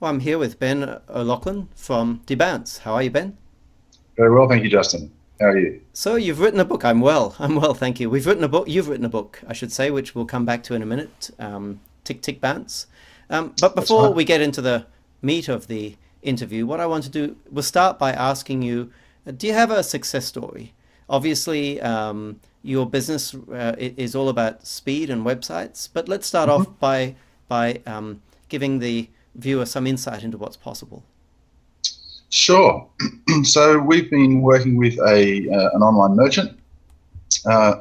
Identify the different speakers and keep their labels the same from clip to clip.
Speaker 1: Well, I'm here with Ben O'Loughlin from debounce. How are you, Ben?
Speaker 2: Very well, thank you, Justin. How are you?
Speaker 1: So you've written a book. I'm well. I'm well, thank you. We've written a book. You've written a book, I should say, which we'll come back to in a minute. Tick tick bounce. But
Speaker 2: That's
Speaker 1: before
Speaker 2: right.
Speaker 1: we get into the meat of the interview, what I want to do was start by asking you: do you have a success story? Obviously, your business is all about speed and websites. But let's start off
Speaker 2: Mhm.
Speaker 1: by giving the viewer some insight into what's possible.
Speaker 2: Sure. So we've been working with an online merchant uh,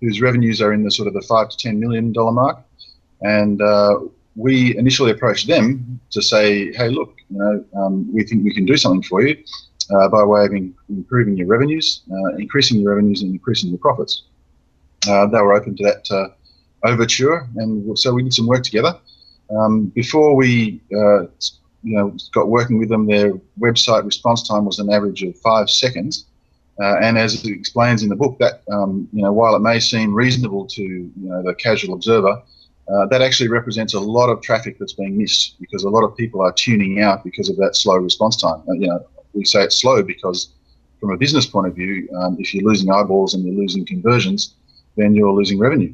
Speaker 2: whose revenues are in the sort of the $5 to $10 million mark, and we initially approached them to say, "Hey, look, we think we can do something for you by way of improving your revenues, increasing your revenues, and increasing your profits." They were open to that overture, and so we did some work together. Before we got working with them, their website response time was an average of 5 seconds. And as it explains in the book, that while it may seem reasonable to the casual observer, that actually represents a lot of traffic that's being missed because a lot of people are tuning out because of that slow response time. We say it's slow because from a business point of view, if you're losing eyeballs and you're losing conversions, then you're losing revenue,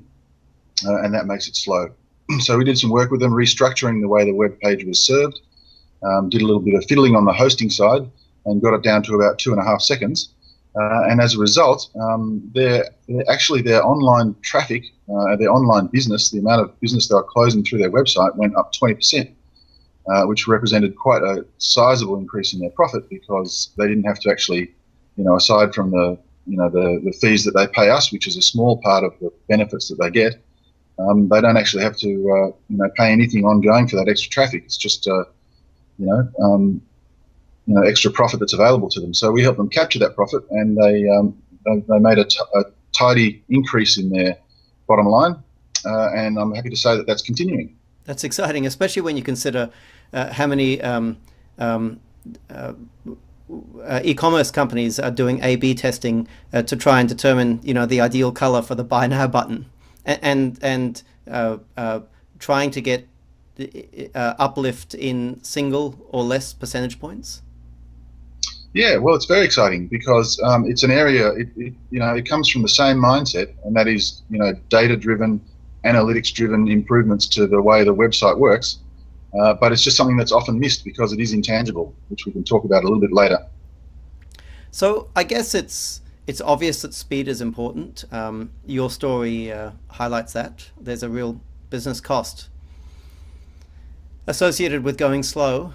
Speaker 2: and that makes it slow. So we did some work with them, restructuring the way the web page was served, did a little bit of fiddling on the hosting side and got it down to about 2.5 seconds. And as a result, their online traffic, their online business, the amount of business they were closing through their website went up 20%, which represented quite a sizable increase in their profit because they didn't have to actually, aside from the fees that they pay us, which is a small part of the benefits that they get, they don't actually have to pay anything ongoing for that extra traffic. It's just you know, um, extra profit that's available to them. So we help them capture that profit, and they made a tidy increase in their bottom line, and I'm happy to say that that's continuing.
Speaker 1: That's exciting, especially when you consider how many um, uh, e-commerce companies are doing A/B testing to try and determine, the ideal color for the buy now button, and trying to get uplift in single or less percentage points.
Speaker 2: Yeah, well, it's very exciting because it's an area. It comes from the same mindset, and that is data-driven, analytics-driven improvements to the way the website works. But it's just something that's often missed because it is intangible, which we can talk about a little bit later.
Speaker 1: So I guess it's obvious that speed is important. Your story highlights that. There's a real business cost associated with going slow.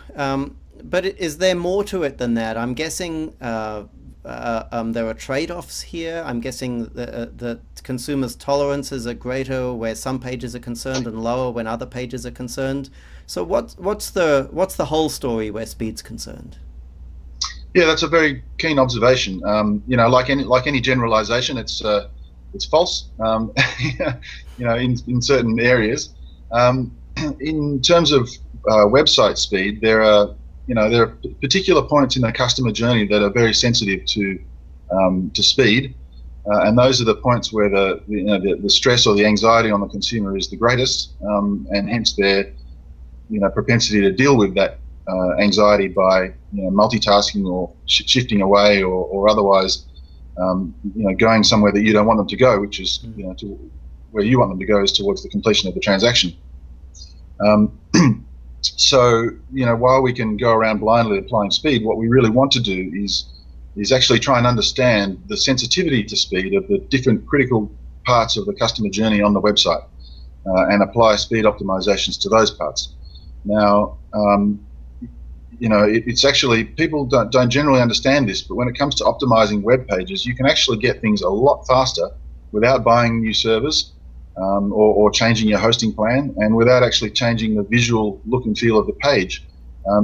Speaker 1: But is there more to it than that? I'm guessing there are trade-offs here. I'm guessing the consumers' tolerances are greater where some pages are concerned and lower when other pages are concerned. So what's the whole story where speed's concerned?
Speaker 2: Yeah, that's a very keen observation. Like any generalization, it's false. In certain areas. In terms of website speed, there are particular points in the customer journey that are very sensitive to speed, and those are the points where the stress or the anxiety on the consumer is the greatest, and hence their propensity to deal with that anxiety by multitasking or shifting away or otherwise going somewhere that you don't want them to go, which is to where you want them to go is towards the completion of the transaction. Um, so while we can go around blindly applying speed, what we really want to do is actually try and understand the sensitivity to speed of the different critical parts of the customer journey on the website, and apply speed optimizations to those parts. Now, it's actually, people don't generally understand this, but when it comes to optimizing web pages, you can actually get things a lot faster without buying new servers, or changing your hosting plan, and without actually changing the visual look and feel of the page,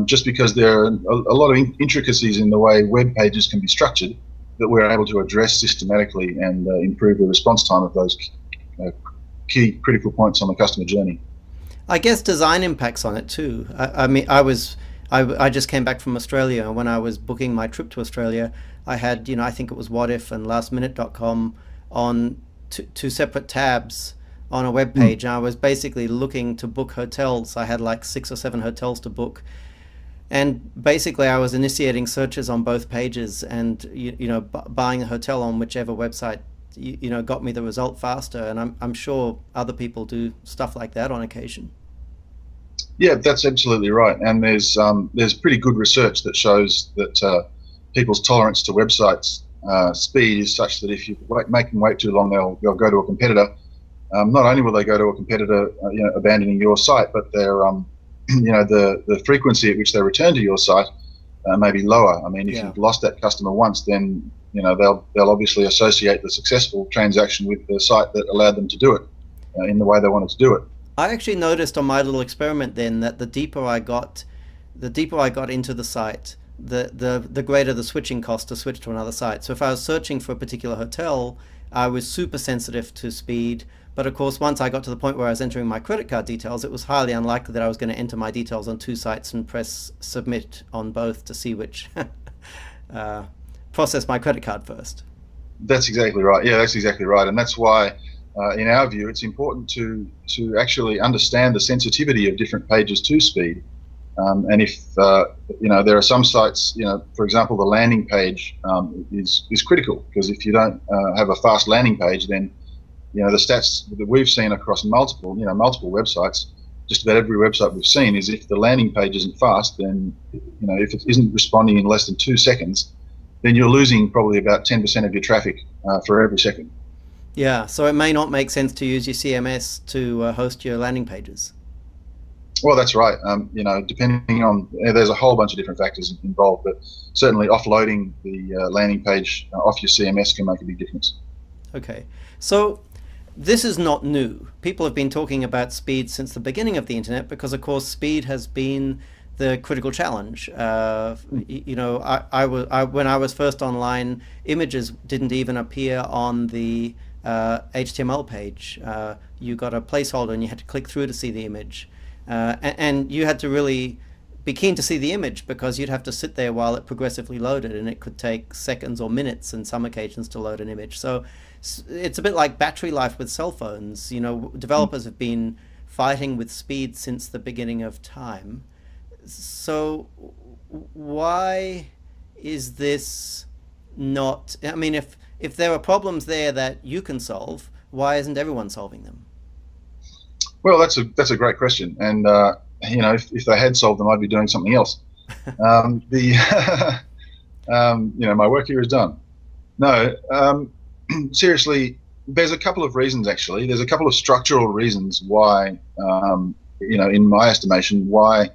Speaker 2: just because there are a lot of intricacies in the way web pages can be structured that we're able to address systematically and improve the response time of those uh, key critical points on the customer journey.
Speaker 1: I guess design impacts on it too. I mean, I just came back from Australia, and when I was booking my trip to Australia, I had, I think it was What If and lastminute.com on two separate tabs on a web page. I was basically looking to book hotels. I had like 6 or 7 hotels to book, and basically I was initiating searches on both pages, and buying a hotel on whichever website got me the result faster. And I'm sure other people do stuff like that on occasion.
Speaker 2: Yeah, that's absolutely right. And there's pretty good research that shows that people's tolerance to websites speed is such that if you make them wait too long, they'll go to a competitor. Not only will they go to a competitor, abandoning your site, but their the frequency at which they return to your site may be lower. I mean, if you've lost that customer once, then they'll obviously associate the successful transaction with the site that allowed them to do it in the way they wanted to do it.
Speaker 1: I actually noticed on my little experiment then that the deeper I got into the site, the greater the switching cost to switch to another site. So if I was searching for a particular hotel, I was super sensitive to speed. But of course, once I got to the point where I was entering my credit card details, it was highly unlikely that I was going to enter my details on 2 sites and press submit on both to see which process my credit card first.
Speaker 2: That's exactly right. Yeah, that's exactly right. And that's why, in our view, it's important to actually understand the sensitivity of different pages to speed. And if there are some sites, for example, the landing page is critical, because if you don't have a fast landing page, then the stats that we've seen across multiple websites, just about every website we've seen, is if the landing page isn't fast, then if it isn't responding in less than 2 seconds, then you're losing probably about 10% of your traffic for every second.
Speaker 1: Yeah, so it may not make sense to use your CMS to host your landing pages.
Speaker 2: Well, that's right. Depending on, there's a whole bunch of different factors involved, but certainly offloading the landing page off your CMS can make a big difference.
Speaker 1: Okay, so this is not new. People have been talking about speed since the beginning of the internet, because of course speed has been the critical challenge. When I was first online, images didn't even appear on the HTML page. You got a placeholder and you had to click through to see the image. And you had to really be keen to see the image, because you'd have to sit there while it progressively loaded, and it could take seconds or minutes in some occasions to load an image. So it's a bit like battery life with cell phones. Developers have been fighting with speed since the beginning of time. So why is this not, I mean, if there are problems there that you can solve, why isn't everyone solving them?
Speaker 2: Well, that's a great question, and if they had solved them, I'd be doing something else. My work here is done. No, seriously, there's a couple of reasons actually. There's a couple of structural reasons why, in my estimation, why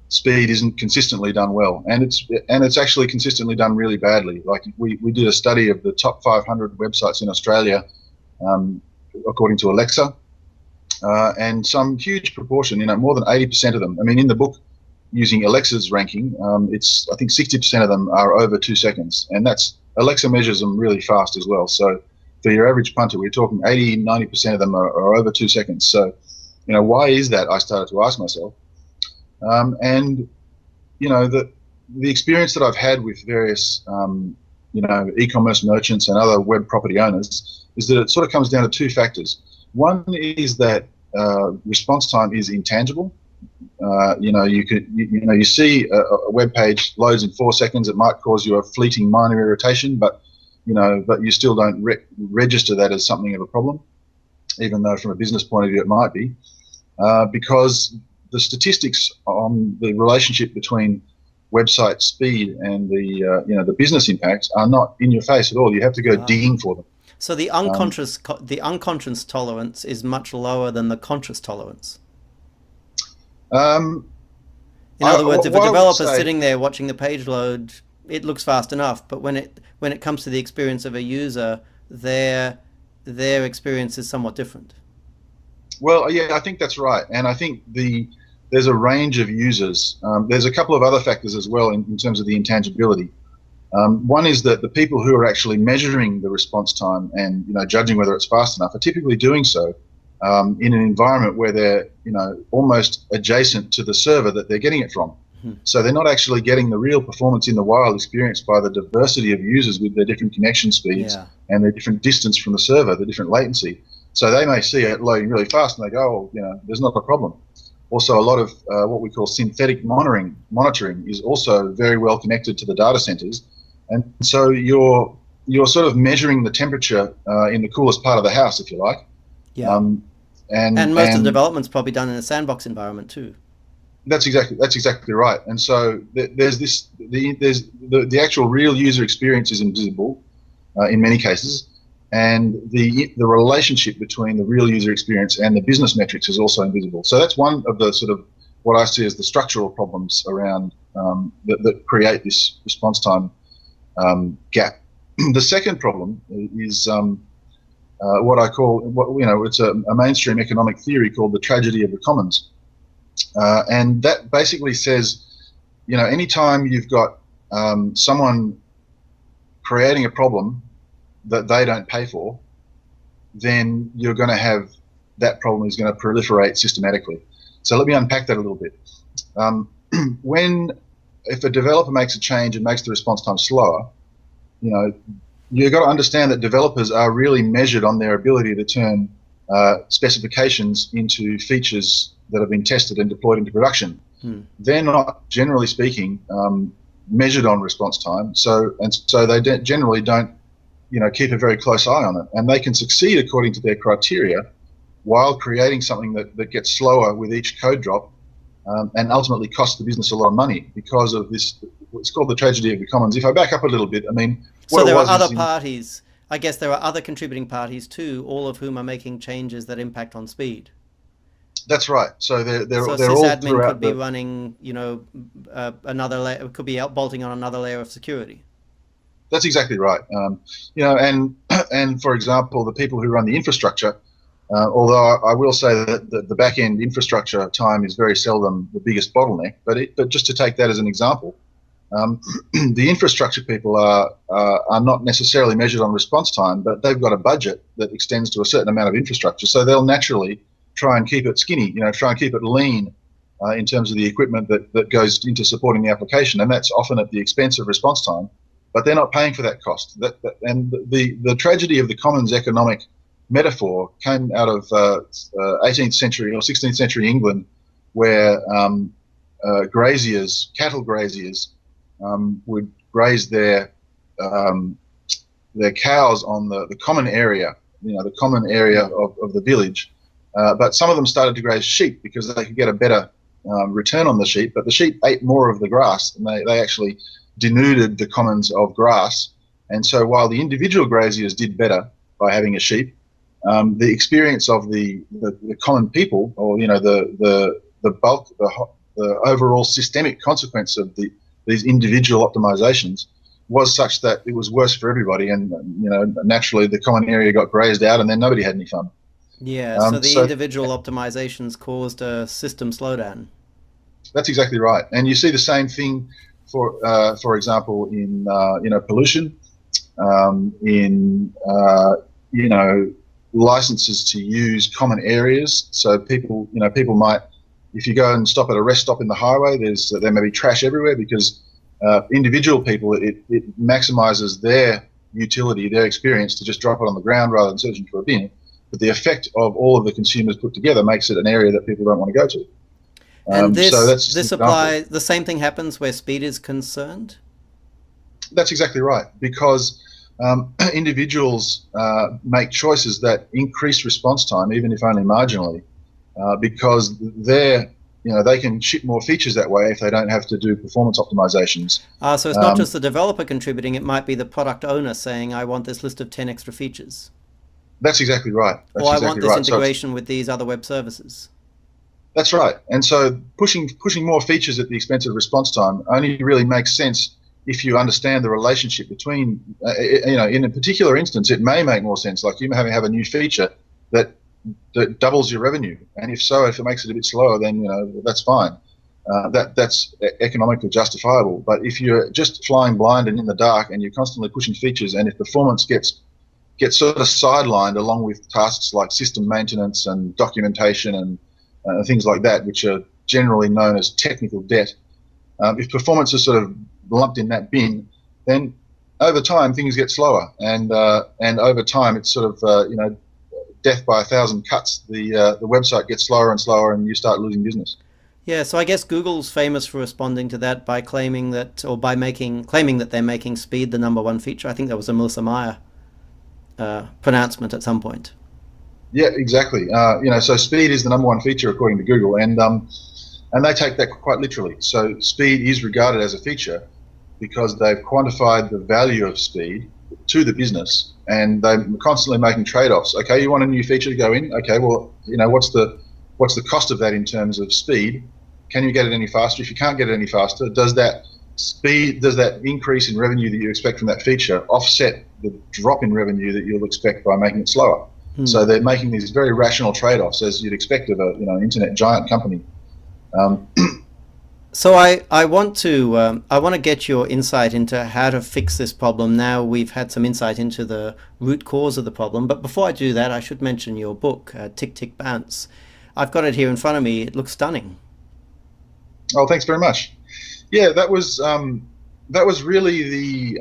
Speaker 2: speed isn't consistently done well, and it's actually consistently done really badly. Like we did a study of the top 500 websites in Australia, according to Alexa. And some huge proportion, more than 80% of them. I mean, in the book, using Alexa's ranking, I think 60% of them are over 2 seconds, and Alexa measures them really fast as well. So for your average punter, we're talking 80–90% of them are over 2 seconds. So, why is that? I started to ask myself, and the experience that I've had with various e-commerce merchants and other web property owners is that it sort of comes down to 2 factors. One is that response time is intangible. You see a web page loads in 4 seconds. It might cause you a fleeting minor irritation, but you still don't register that as something of a problem, even though from a business point of view it might be, because the statistics on the relationship between website speed and the business impacts are not in your face at all. You have to go digging for them.
Speaker 1: So the unconscious tolerance is much lower than the conscious tolerance. In other words, if a developer's sitting there watching the page load, it looks fast enough. But when it comes to the experience of a user, their experience is somewhat different.
Speaker 2: Well, yeah, I think that's right, and I think there's a range of users. There's a couple of other factors as well in terms of the intangibility. One is that the people who are actually measuring the response time and judging whether it's fast enough are typically doing so in an environment where they're almost adjacent to the server that they're getting it from. Mm-hmm. So they're not actually getting the real performance in the wild experienced by the diversity of users with their different connection speeds and their different distance from the server, the different latency. So they may see it loading really fast and they go, oh, there's not a problem. Also, a lot of what we call synthetic monitoring is also very well connected to the data centers. And so you're sort of measuring the temperature in the coolest part of the house, if you like.
Speaker 1: Yeah. And most of the development's probably done in a sandbox environment too.
Speaker 2: That's exactly right. And so there's the actual real user experience is invisible in many cases, and the relationship between the real user experience and the business metrics is also invisible. So that's one of the sort of what I see as the structural problems around that create this response time gap. The second problem is what I call it's a mainstream economic theory called the tragedy of the commons. And that basically says, anytime you've got someone creating a problem that they don't pay for, then you're going to have that problem is going to proliferate systematically. So let me unpack that a little bit. If a developer makes a change and makes the response time slower, you've got to understand that developers are really measured on their ability to turn specifications into features that have been tested and deployed into production. They're not, generally speaking, measured on response time. So they generally don't, keep a very close eye on it. And they can succeed according to their criteria while creating something that gets slower with each code drop and ultimately costs the business a lot of money because of this. It's called the tragedy of the commons. If I back up a little bit, I mean,
Speaker 1: so there are other parties. I guess there are other contributing parties too, all of whom are making changes that impact on speed.
Speaker 2: That's right. So they're all
Speaker 1: sysadmin could be running, another layer, could be bolting on another layer of security.
Speaker 2: That's exactly right. And for example, the people who run the infrastructure, although I will say that the back end infrastructure time is very seldom the biggest bottleneck, but just to take that as an example, the infrastructure people are not necessarily measured on response time, but they've got a budget that extends to a certain amount of infrastructure, so they'll naturally try and keep it skinny, try and keep it lean in terms of the equipment that goes into supporting the application, and that's often at the expense of response time, but they're not paying for that cost. And the tragedy of the commons economic metaphor came out of 18th century or 16th century England, where cattle graziers, would graze their cows on the common area, the common area of the village. But some of them started to graze sheep because they could get a better return on the sheep. But the sheep ate more of the grass, and they actually denuded the commons of grass. And so while the individual graziers did better by having a sheep, the experience of the common people, or the bulk, the overall systemic consequence of these individual optimizations was such that it was worse for everybody, and naturally the common area got grazed out, and then nobody had any fun.
Speaker 1: Yeah, so the individual optimizations caused a system slowdown.
Speaker 2: That's exactly right, and you see the same thing for example in pollution, in licenses to use common areas. So people might, if you go and stop at a rest stop in the highway, there may be trash everywhere because individual people, it maximizes their utility, their experience to just drop it on the ground rather than searching for a bin. But the effect of all of the consumers put together makes it an area that people don't want to go to.
Speaker 1: And this applies. The same thing happens where speed is concerned.
Speaker 2: That's exactly right, because individuals make choices that increase response time, even if only marginally, because they can ship more features that way if they don't have to do performance optimizations.
Speaker 1: So it's not just the developer contributing; it might be the product owner saying, "I want this list of 10 extra features."
Speaker 2: That's exactly right.
Speaker 1: Or I want this integration with these other web services.
Speaker 2: That's right. And so pushing more features at the expense of response time only really makes sense if you understand the relationship between, in a particular instance, it may make more sense. Like you may have a new feature that doubles your revenue, and if it makes it a bit slower, then that's fine. That's economically justifiable. But if you're just flying blind and in the dark, and you're constantly pushing features, and if performance gets sort of sidelined along with tasks like system maintenance and documentation and things like that, which are generally known as technical debt, if performance is sort of lumped in that bin, then over time things get slower, and over time it's sort of death by 1,000 cuts, the website gets slower and slower, and you start losing business.
Speaker 1: Yeah, so I guess Google's famous for responding to that by claiming that, or by claiming that they're making speed the #1 feature. I think that was a Melissa Meyer pronouncement at some point.
Speaker 2: Yeah, exactly. So speed is the #1 feature according to Google, and they take that quite literally. So speed is regarded as a feature because they've quantified the value of speed to the business, and they're constantly making trade-offs. Okay, you want a new feature to go in? Okay, well, what's the cost of that in terms of speed? Can you get it any faster? If you can't get it any faster, does that increase in revenue that you expect from that feature offset the drop in revenue that you'll expect by making it slower? So they're making these very rational trade-offs, as you'd expect of an internet giant company.
Speaker 1: So I want to get your insight into how to fix this problem. Now we've had some insight into the root cause of the problem, but before I do that, I should mention your book, Tick Tick Bounce. I've got it here in front of me. It looks stunning.
Speaker 2: Oh, thanks very much. Yeah, that was really the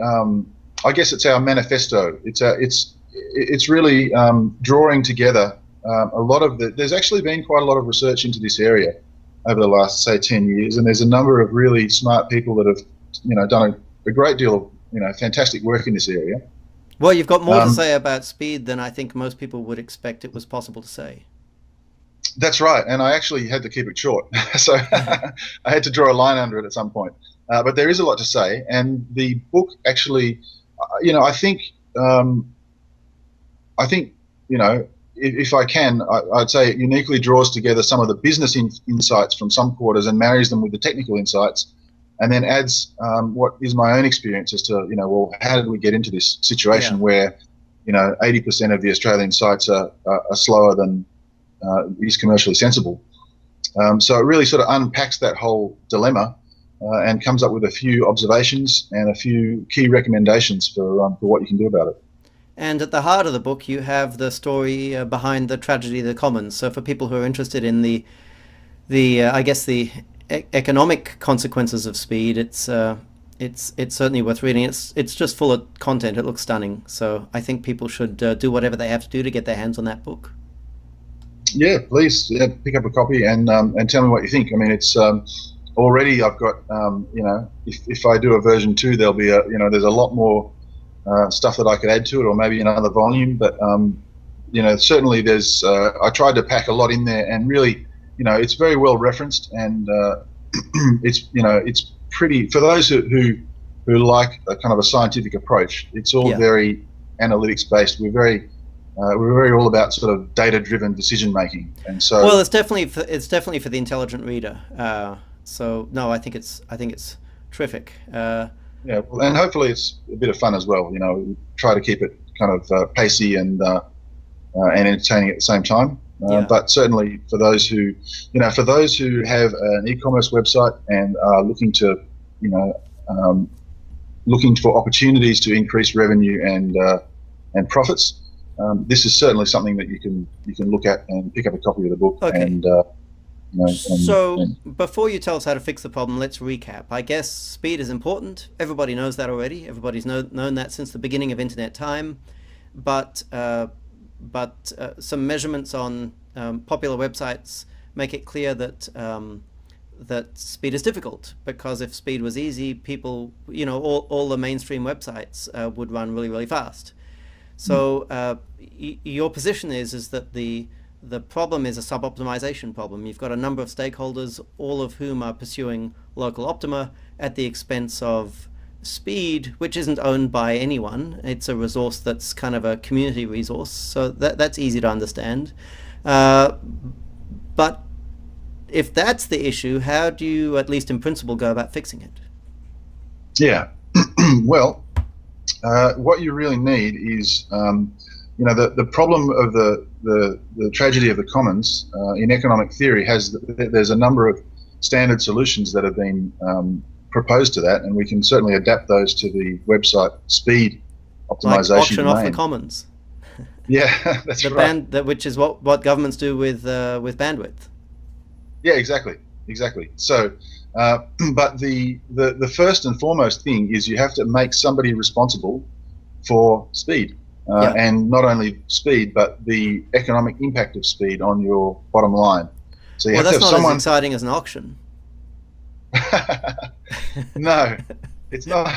Speaker 2: I guess it's our manifesto. It's really drawing together a lot of there's actually been quite a lot of research into this area over the last, say, 10 years, and there's a number of really smart people that have done a great deal of fantastic work in this area.
Speaker 1: Well, you've got more to say about speed than I think most people would expect it was possible to say.
Speaker 2: That's right, and I actually had to keep it short, so I had to draw a line under it at some point. But there is a lot to say, and the book actually, I think, if I can, I'd say it uniquely draws together some of the business insights from some quarters and marries them with the technical insights, and then adds what is my own experience as to, well, how did we get into this situation where, 80% of the Australian sites are slower than is commercially sensible. So it really sort of unpacks that whole dilemma and comes up with a few observations and a few key recommendations for what you can do about it.
Speaker 1: And at the heart of the book, you have the story behind the tragedy of the commons. So for people who are interested in the economic consequences of speed, it's certainly worth reading. It's just full of content. It looks stunning. So I think people should do whatever they have to do to get their hands on that book. Yeah,
Speaker 2: please pick up a copy and tell me what you think. I mean, it's already I've got if I do a version 2, there'll be there's a lot more stuff that I could add to it, or maybe another volume. But certainly there's I tried to pack a lot in there, and really it's very well referenced, and it's pretty for those who like a kind of a scientific approach. It's all very analytics based. We're very all about sort of data-driven decision making, and so
Speaker 1: well, it's definitely for the intelligent reader. So no, I think it's terrific.
Speaker 2: Yeah, well, and hopefully it's a bit of fun as well. We try to keep it kind of pacey and entertaining at the same time. But certainly for those who have an e-commerce website and are looking to looking for opportunities to increase revenue and profits. This is certainly something that you can look at and pick up a copy of the book.
Speaker 1: Okay.
Speaker 2: And
Speaker 1: before you tell us how to fix the problem, let's recap. I guess speed is important. Everybody knows that already. Everybody's known that since the beginning of internet time. But some measurements on popular websites make it clear that that speed is difficult, because if speed was easy, people, all the mainstream websites would run really, really fast. So your position is that the problem is a sub-optimization problem. You've got a number of stakeholders, all of whom are pursuing local optima at the expense of speed, which isn't owned by anyone. It's a resource that's kind of a community resource, so that's easy to understand. But if that's the issue, how do you, at least in principle, go about fixing it?
Speaker 2: Yeah, well, what you really need is, the problem of the tragedy of the commons in economic theory there's a number of standard solutions that have been proposed to that, and we can certainly adapt those to the website speed optimization.
Speaker 1: Like auction off the commons.
Speaker 2: Yeah, that's right.
Speaker 1: Which is what governments do with bandwidth.
Speaker 2: Yeah, exactly. So, but the first and foremost thing is you have to make somebody responsible for speed,
Speaker 1: Yeah.
Speaker 2: and not only speed, but the economic impact of speed on your bottom line. So you
Speaker 1: Well,
Speaker 2: have to
Speaker 1: that's
Speaker 2: have
Speaker 1: not as
Speaker 2: someone.
Speaker 1: exciting as an auction.
Speaker 2: No, it's not.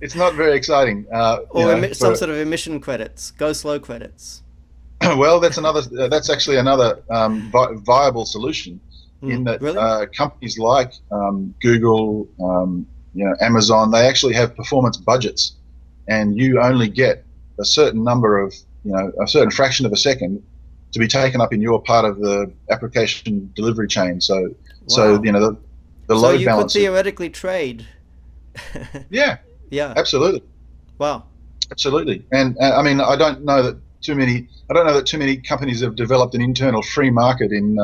Speaker 2: It's not very exciting.
Speaker 1: Or some
Speaker 2: For
Speaker 1: sort of emission credits, go slow credits.
Speaker 2: well, that's another. That's actually another viable solution. In that
Speaker 1: Really?
Speaker 2: companies like Google, Amazon, they actually have performance budgets, and you only get a certain number of, a certain fraction of a second to be taken up in your part of the application delivery chain. So
Speaker 1: Wow.
Speaker 2: the
Speaker 1: So
Speaker 2: load
Speaker 1: you could
Speaker 2: balancer.
Speaker 1: theoretically trade.
Speaker 2: Yeah,
Speaker 1: Yeah.
Speaker 2: absolutely.
Speaker 1: Wow.
Speaker 2: Absolutely, and I mean, I don't know that too many. I don't know that too many companies have developed an internal free market in,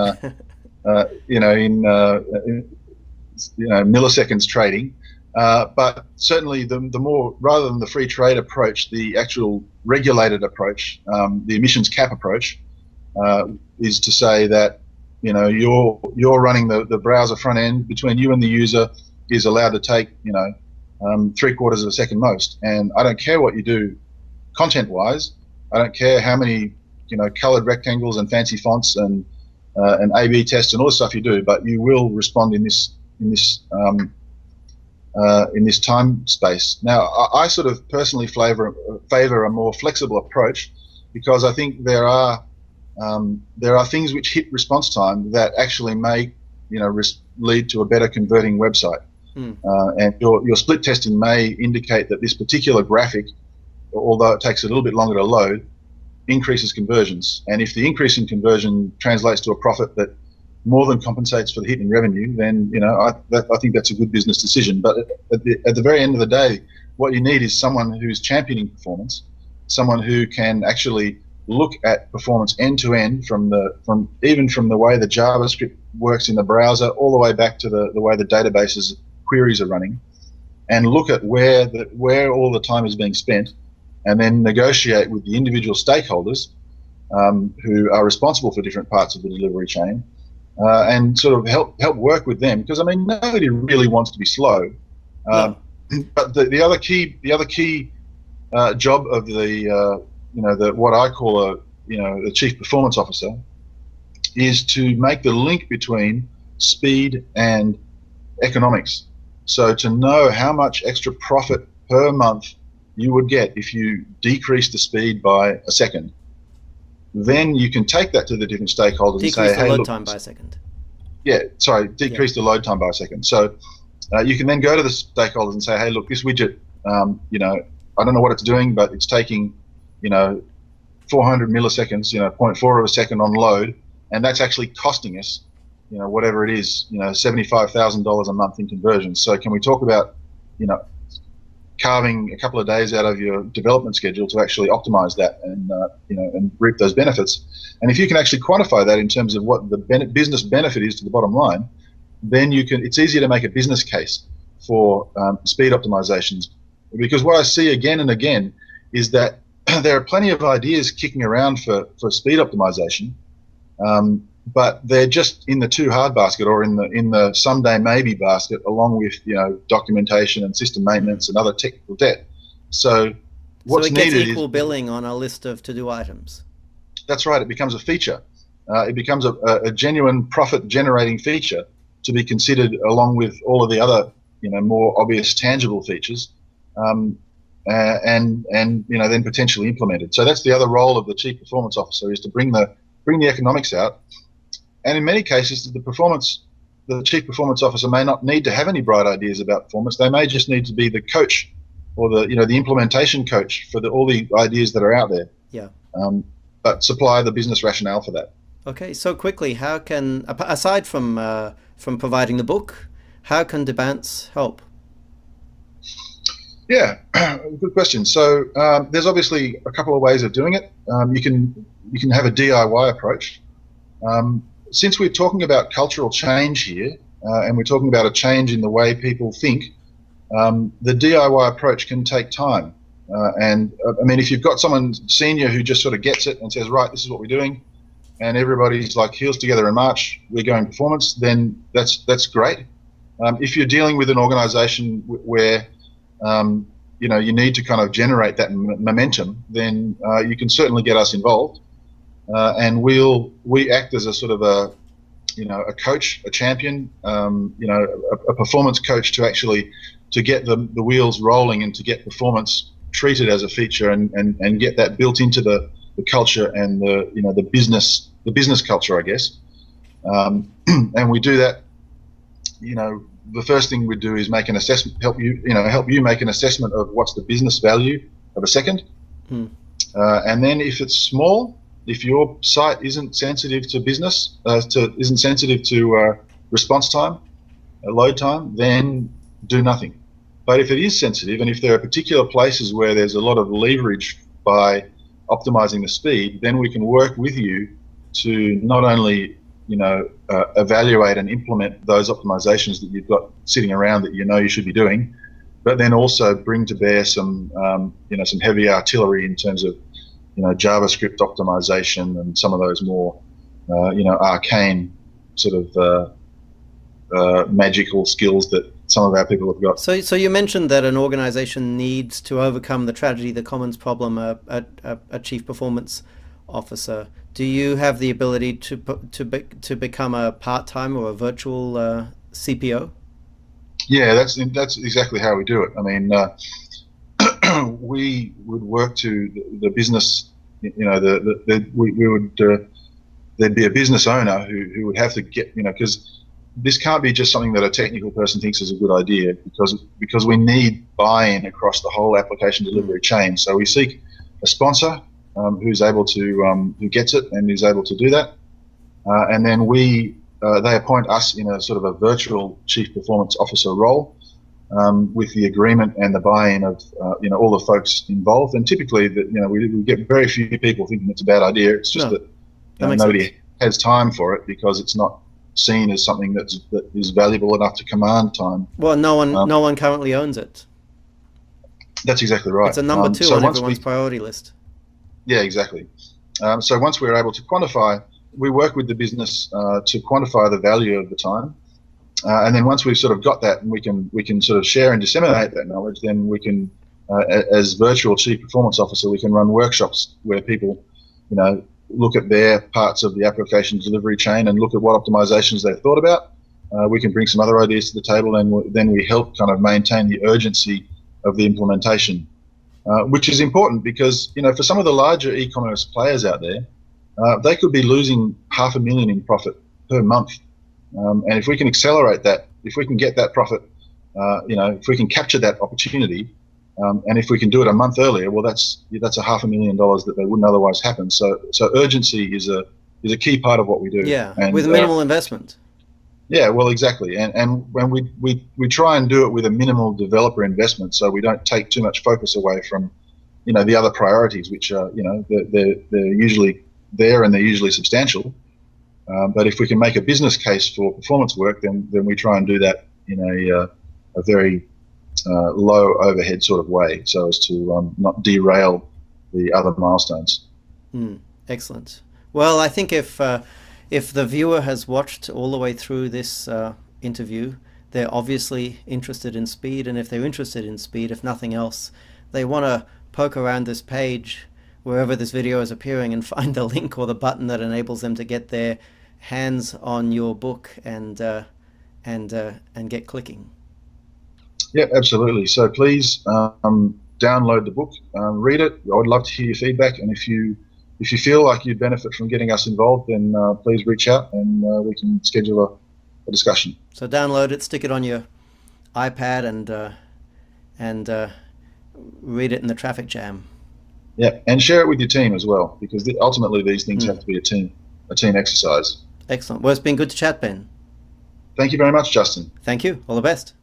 Speaker 2: milliseconds trading. But certainly, the more, rather than the free trade approach, the actual regulated approach, the emissions cap approach, is to say that you're running the browser front end between you and the user is allowed to take 3/4 of a second most, and I don't care what you do content wise. I don't care how many colored rectangles and fancy fonts and A/B tests and all the stuff you do, but you will respond in this time space. Now, I sort of personally favor a more flexible approach, because I think there are things which hit response time that actually may lead to a better converting website. And your split testing may indicate that this particular graphic, although it takes a little bit longer to load, increases conversions. And if the increase in conversion translates to a profit that more than compensates for the hit in revenue, then I think that's a good business decision. But at the very end of the day, what you need is someone who's championing performance, someone who can actually look at performance end to end, from the way the JavaScript works in the browser all the way back to the way the databases queries are running, and look at where all the time is being spent, and then negotiate with the individual stakeholders who are responsible for different parts of the delivery chain, and sort of help work with them, because I mean, nobody really wants to be slow.
Speaker 1: No.
Speaker 2: But the other key job of the what I call the chief performance officer is to make the link between speed and economics. So to know how much extra profit per month you would get if you decrease the speed by a second, then you can take that to the different stakeholders and say,
Speaker 1: Decrease the
Speaker 2: hey,
Speaker 1: load
Speaker 2: look,
Speaker 1: time by a second.
Speaker 2: yeah, sorry, decrease the load time by a second. So you can then go to the stakeholders and say, hey, look, this widget, I don't know what it's doing, but it's taking, 400 milliseconds, 0.4 of a second on load, and that's actually costing us, whatever it is, $75,000 a month in conversions. So can we talk about, carving a couple of days out of your development schedule to actually optimize that and reap those benefits? And if you can actually quantify that in terms of what the business benefit is to the bottom line, then it's easier to make a business case for speed optimizations. Because what I see again and again is that there are plenty of ideas kicking around for speed optimization, but they're just in the too hard basket, or in the someday maybe basket, along with documentation and system maintenance and other technical debt. So what's
Speaker 1: So it gets
Speaker 2: needed
Speaker 1: equal
Speaker 2: is,
Speaker 1: billing on a list of to-do items.
Speaker 2: that's right, it becomes a feature. It becomes a genuine profit-generating feature to be considered along with all of the other more obvious tangible features, and then potentially implemented. So that's the other role of the chief performance officer, is to bring the economics out. And in many cases, the chief performance officer may not need to have any bright ideas about performance. They may just need to be the coach, or the implementation coach for all the ideas that are out there.
Speaker 1: Yeah.
Speaker 2: But supply the business rationale for that.
Speaker 1: Okay. So quickly, how can, aside from providing the book, how can debounce help?
Speaker 2: Yeah, good question. So there's obviously a couple of ways of doing it. You can have a DIY approach. Since we're talking about cultural change here, and we're talking about a change in the way people think, the DIY approach can take time. And I mean, if you've got someone senior who just sort of gets it and says, right, this is what we're doing, and everybody's like heels together in March, we're going performance, then that's great. If you're dealing with an organization where you need to kind of generate that momentum, then you can certainly get us involved, and we act as a sort of a coach, a champion, a performance coach to get the wheels rolling and to get performance treated as a feature and get that built into the culture and the business culture, I guess. And we do that. The first thing we do is make an assessment, help you make an assessment of what's the business value of a second. And then if it's small, if your site isn't sensitive to business, isn't sensitive to response time, load time, then do nothing. But if it is sensitive, and if there are particular places where there's a lot of leverage by optimizing the speed, then we can work with you to not only evaluate and implement those optimizations that you've got sitting around that you should be doing, but then also bring to bear some some heavy artillery in terms of JavaScript optimization and some of those more arcane sort of magical skills that some of our people have got.
Speaker 1: So you mentioned that an organization needs to overcome the tragedy, the commons problem, a chief performance officer. Do you have the ability to become a part-time or a virtual CPO?
Speaker 2: Yeah, that's exactly how we do it. I mean, we would work to the business. We would there'd be a business owner who would have to get because this can't be just something that a technical person thinks is a good idea, because we need buy-in across the whole application delivery chain. So we seek a sponsor who's able to who gets it and is able to do that, and then they appoint us in a sort of a virtual chief performance officer role, with the agreement and the buy-in of all the folks involved. And typically, we get very few people thinking it's a bad idea. It's just that nobody has time for it because it's not seen as something that is valuable enough to command time.
Speaker 1: Well, no one currently owns it.
Speaker 2: That's exactly right.
Speaker 1: It's a number two on everyone's priority list.
Speaker 2: Yeah, exactly. So once we're able to quantify, we work with the business to quantify the value of the time, and then once we've sort of got that, and we can sort of share and disseminate that knowledge, then we can, as virtual chief performance officer, we can run workshops where people, look at their parts of the application delivery chain and look at what optimizations they've thought about. We can bring some other ideas to the table, and then we help kind of maintain the urgency of the implementation, which is important because, for some of the larger e-commerce players out there, they could be losing $500,000 in profit per month. And if we can accelerate that, if we can get that profit, if we can capture that opportunity, and if we can do it a month earlier, well, that's $500,000 that they wouldn't otherwise happen. So urgency is a key part of what we do.
Speaker 1: Yeah, and with minimal investment.
Speaker 2: Yeah, well, exactly. And when we try and do it with a minimal developer investment, so we don't take too much focus away from, the other priorities, which are, they're usually there and they're usually substantial. But if we can make a business case for performance work, then we try and do that in a very low overhead sort of way, so as to not derail the other milestones.
Speaker 1: Excellent. Well, I think if the viewer has watched all the way through this interview, they're obviously interested in speed, and if they're interested in speed, if nothing else, they want to poke around this page wherever this video is appearing and find the link or the button that enables them to get their hands on your book and get clicking.
Speaker 2: Yeah, absolutely. So please download the book, read it. I would love to hear your feedback, and if you feel like you'd benefit from getting us involved, then please reach out and we can schedule a discussion.
Speaker 1: So download it, stick it on your iPad, and read it in the traffic jam.
Speaker 2: Yeah, and share it with your team as well, because ultimately these things have to be a team exercise.
Speaker 1: Excellent. Well, it's been good to chat, Ben.
Speaker 2: Thank you very much, Justin.
Speaker 1: Thank you. All the best.